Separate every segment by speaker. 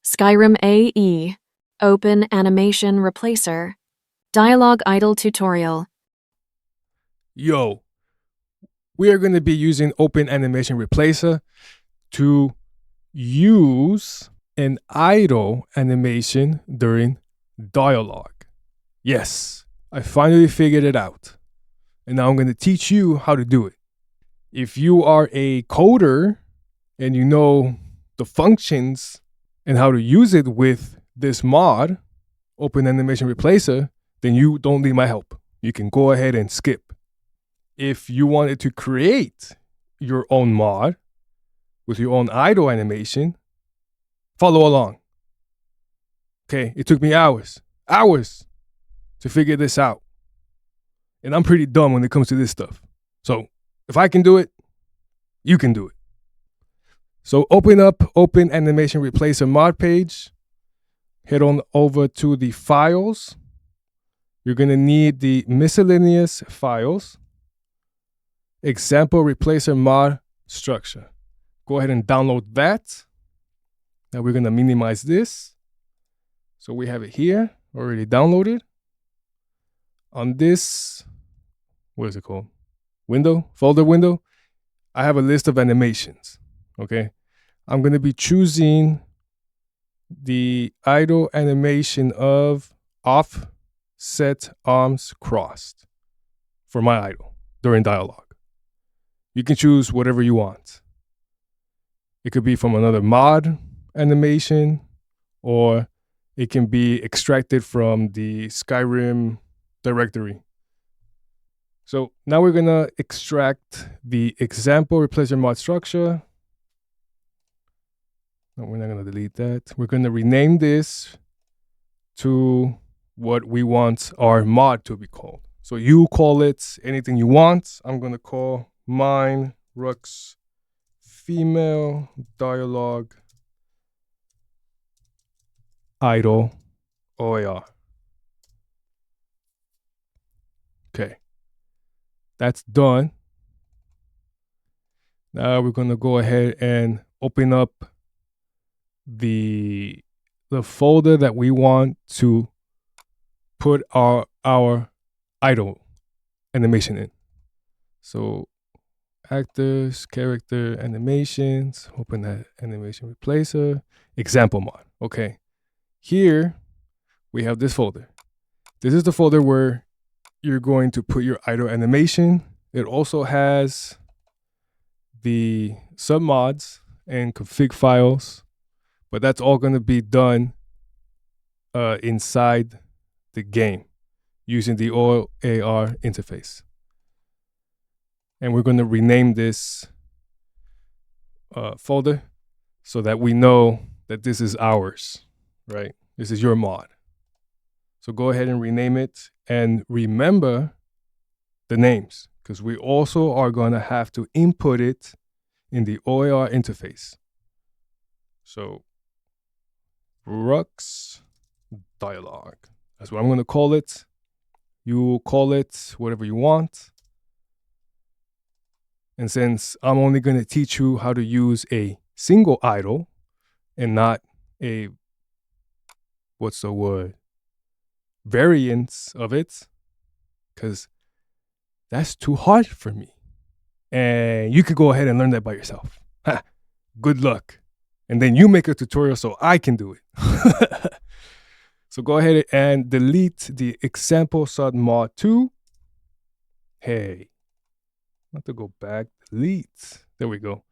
Speaker 1: Skyrim AE, Open Animation Replacer, Dialogue Idle Tutorial.
Speaker 2: Yo, we are going to be using Open Animation Replacer to use an idle animation during dialogue. Yes, I finally figured it out. And now I'm going to teach you how to do it. If you are a coder and you know the functions and how to use it with this mod, Open Animation Replacer, then you don't need my help. You can go ahead and skip. If you wanted to create your own mod with your own idle animation, follow along. Okay, it took me hours to figure this out. And I'm pretty dumb when it comes to this stuff. So if I can do it, you can do it. So open up Open Animation Replacer mod page. Head on over to the files. You're going to need the miscellaneous files. Example Replacer mod structure. Go ahead and download that. Now we're going to minimize this. So we have it here, already downloaded. On this, what is it called? Folder window. I have a list of animations. Okay. I'm going to be choosing the idle animation of offset arms crossed for my idle during dialogue. You can choose whatever you want. It could be from another mod animation, or it can be extracted from the Skyrim directory. So now we're going to extract the example replacer mod structure. No, we're not going to delete that. We're going to rename this to what we want our mod to be called. So you call it anything you want. I'm going to call mine Rux female dialogue idle OAR. Okay. That's done. Now we're going to go ahead and open up the folder that we want to put our idle animation in. So actors, character, animations, open that animation replacer, example mod. Okay. Here we have this folder. This is the folder where you're going to put your idle animation. It also has the submods and config files, but that's all going to be done inside the game using the OAR interface. And we're going to rename this folder so that we know that this is ours, right? This is your mod. So go ahead and rename it and remember the names, because we also are going to have to input it in the OAR interface. So Rux dialogue. That's what I'm going to call it. You call it whatever you want. And since I'm only going to teach you how to use a single idle and not a, variants of it, because that's too hard for me. And you could go ahead and learn that by yourself. Ha, good luck. And then you make a tutorial so I can do it. So go ahead and delete the example submod 2. Hey, I have to go back, delete. There we go.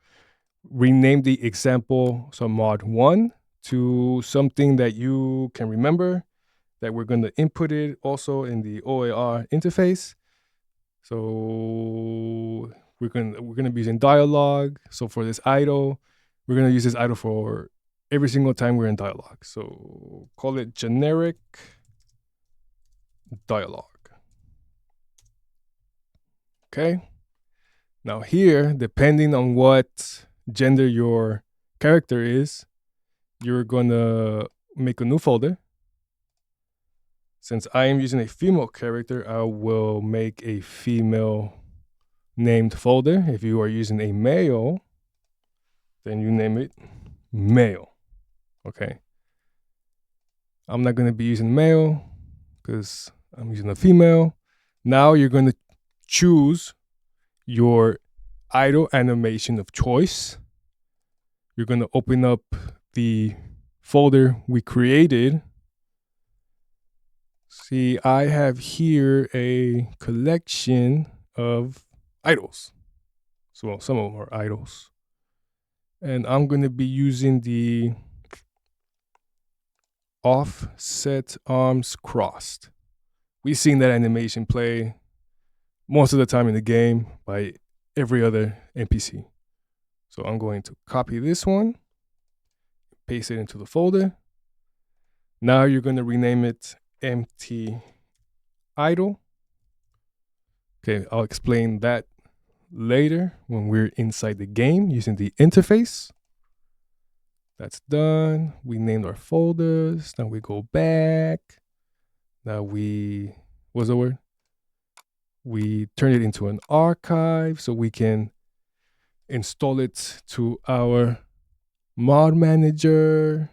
Speaker 2: Rename the example submod 1 to something that you can remember, that we're going to input it also in the OAR interface. So we're going to be using dialogue. So for this idle, we're going to use this idle for every single time we're in dialogue. So call it generic dialogue. Okay. Now here, depending on what gender your character is, you're going to make a new folder. Since I am using a female character, I will make a female named folder. If you are using a male, then you name it male. Okay. I'm not going to be using male because I'm using a female. Now you're going to choose your idle animation of choice. You're going to open up the folder we created. See, I have here a collection of idols. So some of them are idols. And I'm going to be using the offset arms crossed. We've seen that animation play most of the time in the game by every other NPC. So I'm going to copy this one, paste it into the folder. Now you're going to rename it empty idle. Okay, I'll explain that later when we're inside the game using the interface. That's done. We named our folders. Now we go back. Now what's the word? We turn it into an archive so we can install it to our mod manager.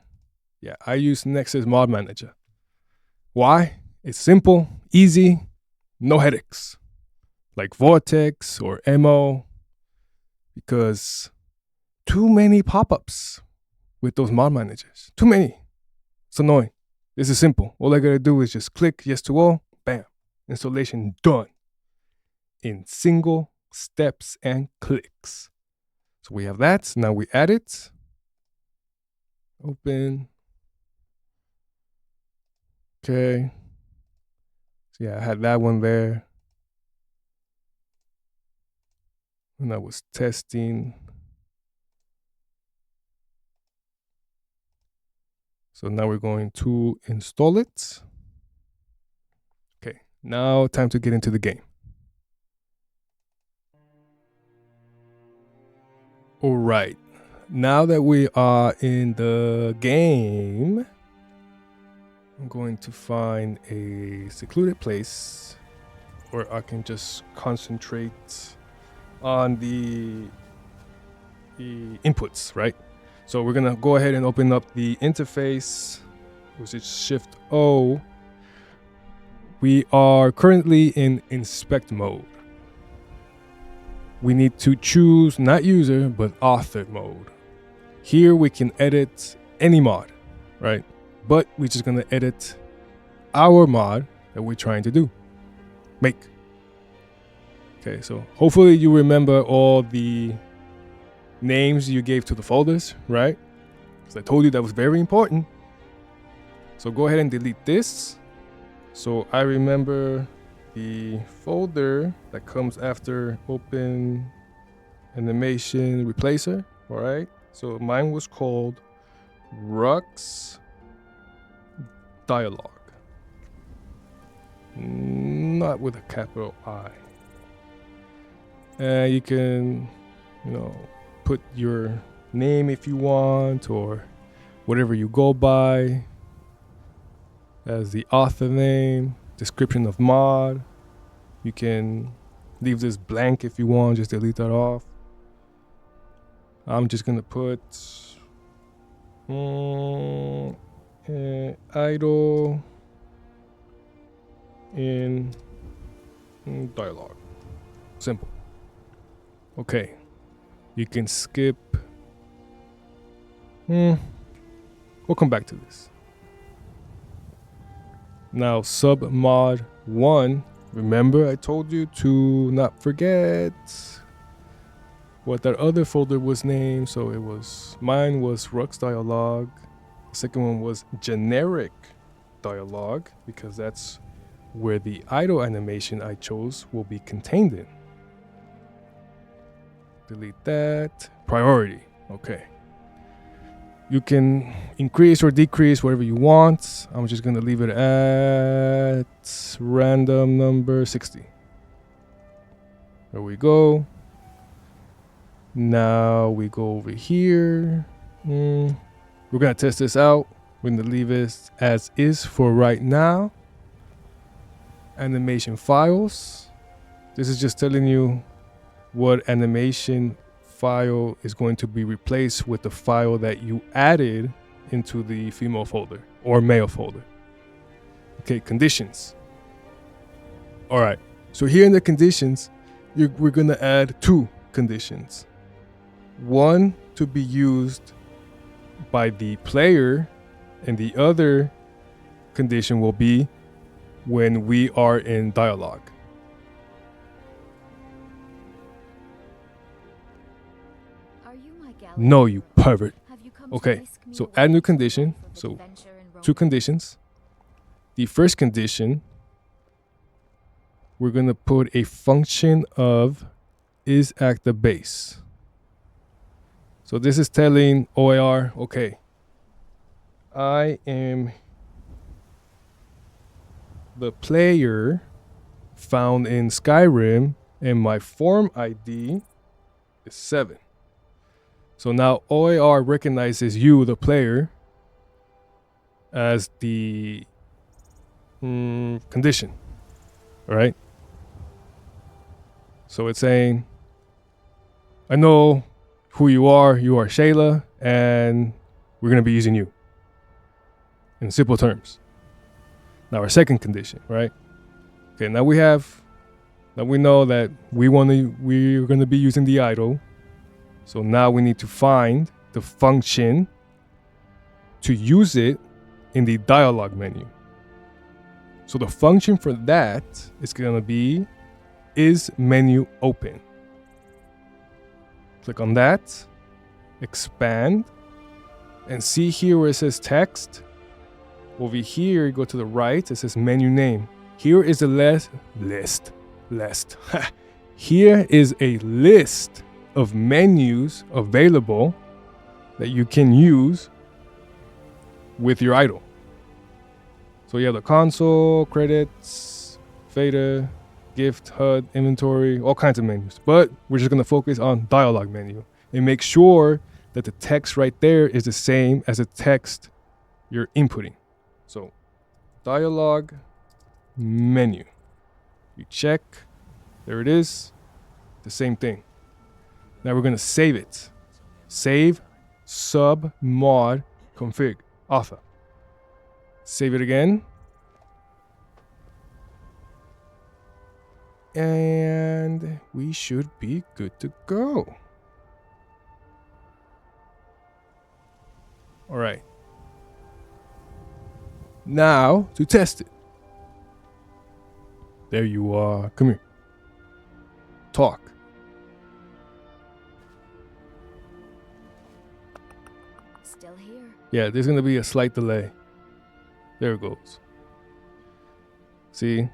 Speaker 2: Yeah, I use Nexus Mod Manager. Why? It's simple, easy, no headaches. Like Vortex or MO, because too many pop-ups with those mod managers. Too many. It's annoying. This is simple. All I gotta do is just click yes to all, bam, installation done. In single steps and clicks. So we have that. Now we add it. Open. Okay. So yeah, I had that one there. And I was testing. So now we're going to install it. Okay, now time to get into the game. All right, now that we are in the game, I'm going to find a secluded place where I can just concentrate on the inputs, right? So we're gonna go ahead and open up the interface, which is Shift O. We are currently in inspect mode. We need to choose not user, but author mode. Here we can edit any mod, right? But we're just gonna edit our mod that we're trying to do. Make. Okay, so hopefully you remember all the names you gave to the folders, right? Because I told you that was very important. So go ahead and delete this. So I remember the folder that comes after open animation replacer, all right? So mine was called Rux Dialogue. Not with a capital I. You can, put your name if you want, or whatever you go by as the author name, description of mod. You can leave this blank if you want, just delete that off. I'm just gonna put idle in dialogue. Simple. Okay. You can skip. We'll come back to this. Now, sub mod 1. Remember, I told you to not forget what that other folder was named. So mine was Rux Dialogue. The second one was generic dialogue, because that's where the idle animation I chose will be contained in. Delete that. Priority. Okay. You can increase or decrease whatever you want. I'm just going to leave it at random number 60. There we go. Now we go over here. We're going to test this out. We're going to leave it as is for right now. Animation files. This is just telling you what animation file is going to be replaced with the file that you added into the female folder. or mail folder. Okay, conditions. All right, so here in the conditions, we're gonna add 2 conditions. One to be used by the player, and the other condition will be when we are in dialogue. No, you pervert. Okay, so add new condition. So 2 conditions. The first condition, we're gonna put a function of is at the base. So this is telling OAR, okay, I am the player found in Skyrim, and my form ID is 7. So now OAR recognizes you, the player, as the condition, all right? So it's saying, I know who you are Shayla, and we're gonna be using you in simple terms. Now our second condition, right? Okay, now we know that we're gonna be using the idol. So now we need to find the function to use it in the dialog menu. So the function for that is gonna be is menu open. Click on that, expand, and see here where it says text. Over here, go to the right, it says menu name. Here is a list. Here is a list of menus available that you can use with your idol. So you have the console, credits, fader, gift, HUD, inventory, all kinds of menus. But we're just gonna focus on dialog menu and make sure that the text right there is the same as the text you're inputting. So dialog menu, you check, there it is, the same thing. Now we're gonna save it. Save sub mod config alpha. Save it again. And we should be good to go. All right. Now to test it. There you are. Come here. Talk.
Speaker 3: Still here.
Speaker 2: Yeah, there's gonna be a slight delay. There it goes. See?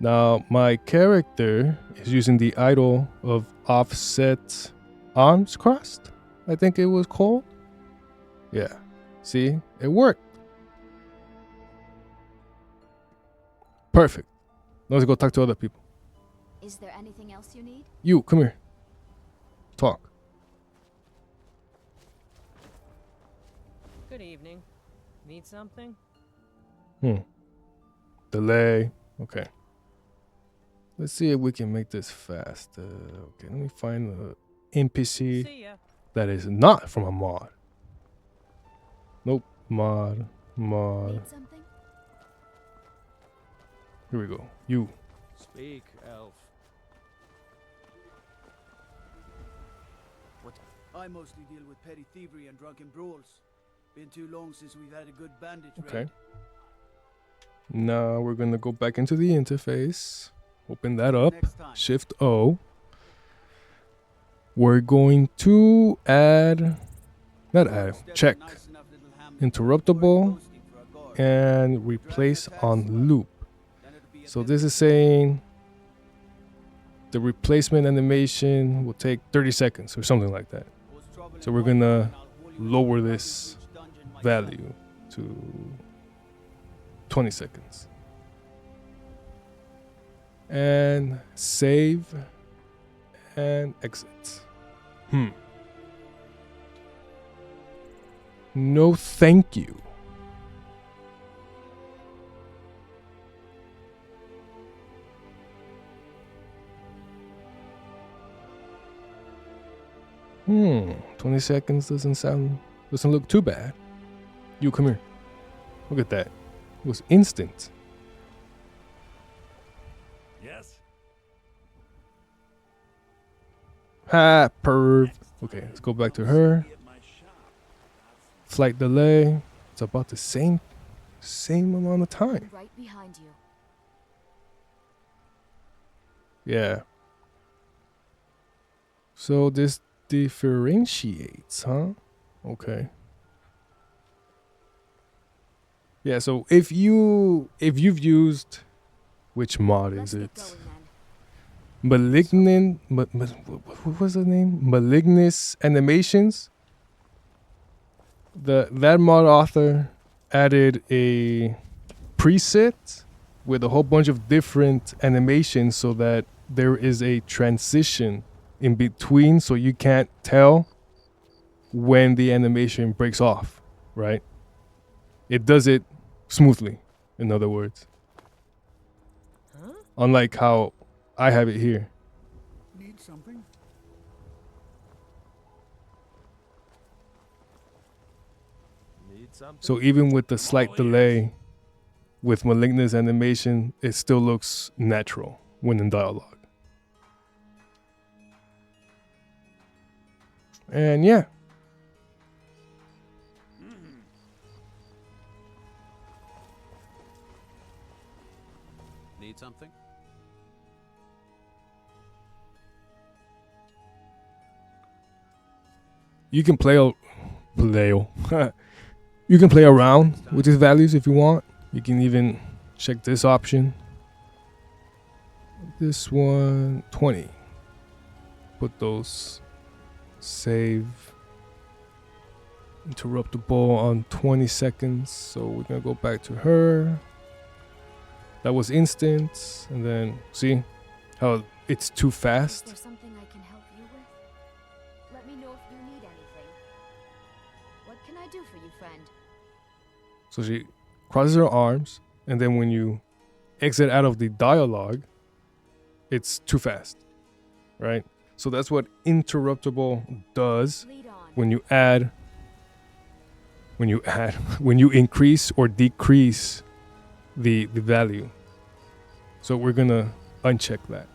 Speaker 2: Now my character is using the idol of offset arms crossed, I think it was called. Yeah. See? It worked. Perfect. Now let's go talk to other people.
Speaker 3: Is there anything else you need?
Speaker 2: You, come here. Talk.
Speaker 4: Good evening. Need something?
Speaker 2: Delay. Okay. Let's see if we can make this fast. Okay, let me find the NPC
Speaker 4: See ya.
Speaker 2: that is not from a mod. Nope. Mod.
Speaker 3: Need something?
Speaker 2: Here we go. You.
Speaker 5: Speak, elf. What?
Speaker 6: I mostly deal with petty thievery and drunken brawls. Been too long since we've had a good bandage
Speaker 2: Okay.
Speaker 6: raid.
Speaker 2: Now we're gonna go back into the interface. Open that up.
Speaker 6: Next time.
Speaker 2: Shift O. We're going to add, not add, check
Speaker 6: Nice enough little ham
Speaker 2: interruptible
Speaker 6: roasting for a guard.
Speaker 2: and replace on loop.
Speaker 6: Then it'll be a
Speaker 2: So
Speaker 6: bit
Speaker 2: this is saying the replacement animation will take 30 seconds or something like that.
Speaker 6: cause trouble
Speaker 2: So
Speaker 6: in
Speaker 2: we're
Speaker 6: one
Speaker 2: gonna
Speaker 6: and I'll haul you
Speaker 2: lower
Speaker 6: into
Speaker 2: this
Speaker 6: each dungeon myself.
Speaker 2: value to 20 seconds. And save and exit. No thank you. Hmm, 20 seconds doesn't look too bad. You come here. Look at that. It was instant.
Speaker 5: Yes.
Speaker 2: Ha, perv. Okay, let's go back to her. Flight delay. It's about the same amount of time.
Speaker 3: Right behind you.
Speaker 2: Yeah. So this differentiates, huh? Okay. Yeah, so if you've used, which mod
Speaker 3: Let's
Speaker 2: is
Speaker 3: get
Speaker 2: it?
Speaker 3: going then.
Speaker 2: What was the name? Malignus Animations. That mod author added a preset with a whole bunch of different animations so that there is a transition in between, so you can't tell when the animation breaks off, right? It does it smoothly, in other words.
Speaker 4: Huh?
Speaker 2: Unlike how I have it here.
Speaker 6: Need something?
Speaker 5: Need something?
Speaker 2: So even with the slight delay with Malignus animation, it still looks natural when in dialogue. And yeah,
Speaker 7: Need something?
Speaker 2: you can you can play around with these values if you want. You can even check this option. This one, 20. Put those save interruptible on 20 seconds. So we're gonna go back to her. That was instant. And then see how it's too
Speaker 3: Is
Speaker 2: fast.
Speaker 3: there something I can help you with? Let me know if you need anything. What can I do for you, friend?
Speaker 2: So she crosses her arms, and then when you exit out of the dialogue, it's too fast, right? So that's what interruptible does
Speaker 3: Lead on.
Speaker 2: when you increase or decrease the value. So we're gonna uncheck that.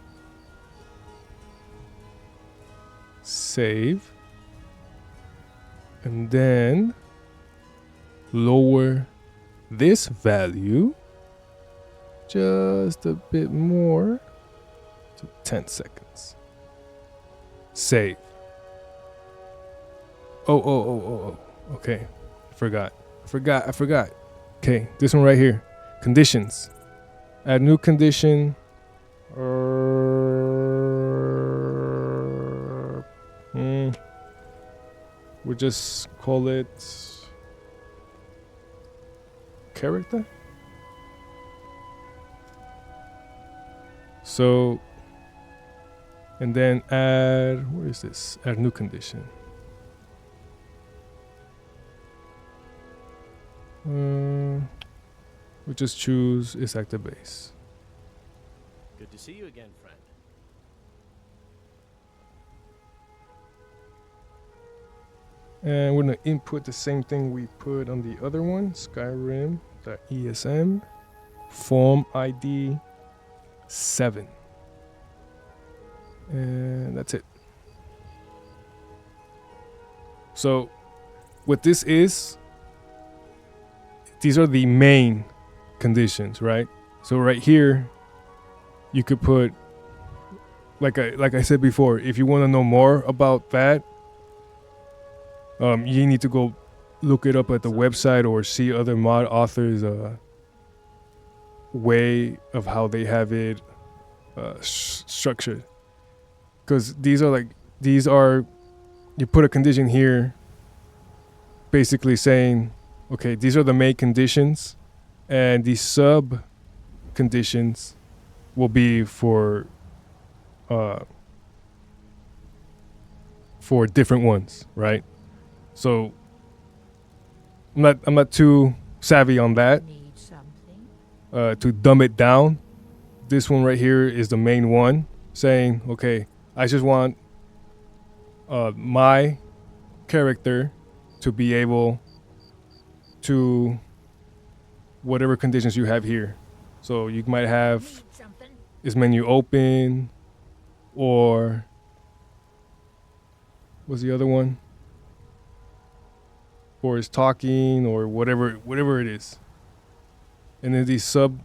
Speaker 2: Save. And then lower this value just a bit more to 10 seconds. Save. Oh. Okay. I forgot. Okay, this one right here. Conditions. Add new condition. We'll just call it character. So, and then add, where is this? Add new condition. We'll just choose is active base.
Speaker 5: Good to see you again, friend.
Speaker 2: And we're gonna input the same thing we put on the other one, Skyrim.esm, form ID 7. And that's it. So what this is, these are the main conditions, right? So right here, you could put, like I said before, if you want to know more about that, you need to go look it up at the website or see other mod authors' way of how they have it structured. Because these are you put a condition here, basically saying, okay, these are the main conditions, and the sub conditions will be for different ones, right? So I'm not too savvy on that.
Speaker 8: Need something?
Speaker 2: To dumb it down, this one right here is the main one, saying, okay, I just want my character to be able to whatever conditions you have here. So you might have
Speaker 4: Need something?
Speaker 2: is menu open, or what's the other one? Or is talking, or whatever it is. And then these sub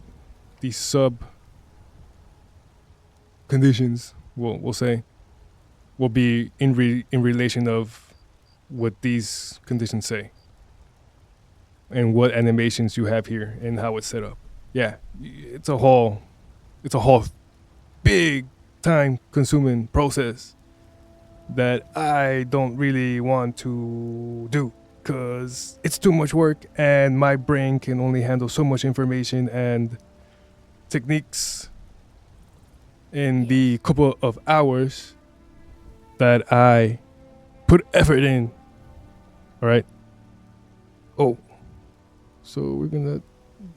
Speaker 2: conditions, we'll say, will be in relation of what these conditions say, and what animations you have here, and how it's set up. Yeah, it's a whole big time consuming process that I don't really want to do, because it's too much work and my brain can only handle so much information and techniques in the couple of hours that I put effort in. All right. Oh, so we're gonna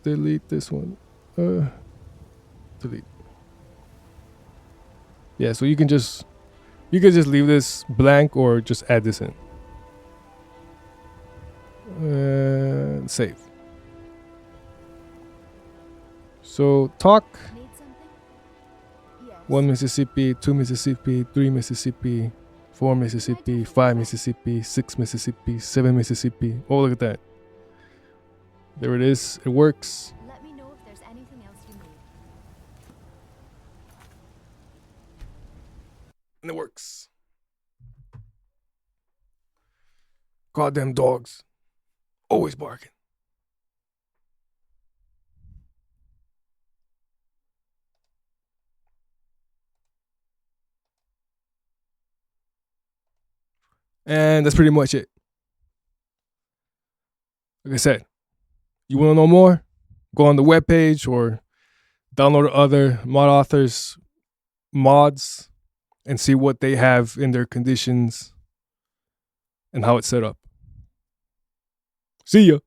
Speaker 2: delete this one. Delete. Yeah, so you can just leave this blank or just add this in. Save. So talk.
Speaker 3: Need something? Yes.
Speaker 2: 1 Mississippi, 2 Mississippi, 3 Mississippi, 4 Mississippi, 5 Mississippi, 6 Mississippi, 7 Mississippi. Oh, look at that. There it is. It works.
Speaker 3: Let me know if there's anything else you need.
Speaker 2: And it works. Goddamn dogs. Always barking. And that's pretty much it. Like I said, you want to know more? Go on the webpage or download other mod authors' mods and see what they have in their conditions and how it's set up. See ya.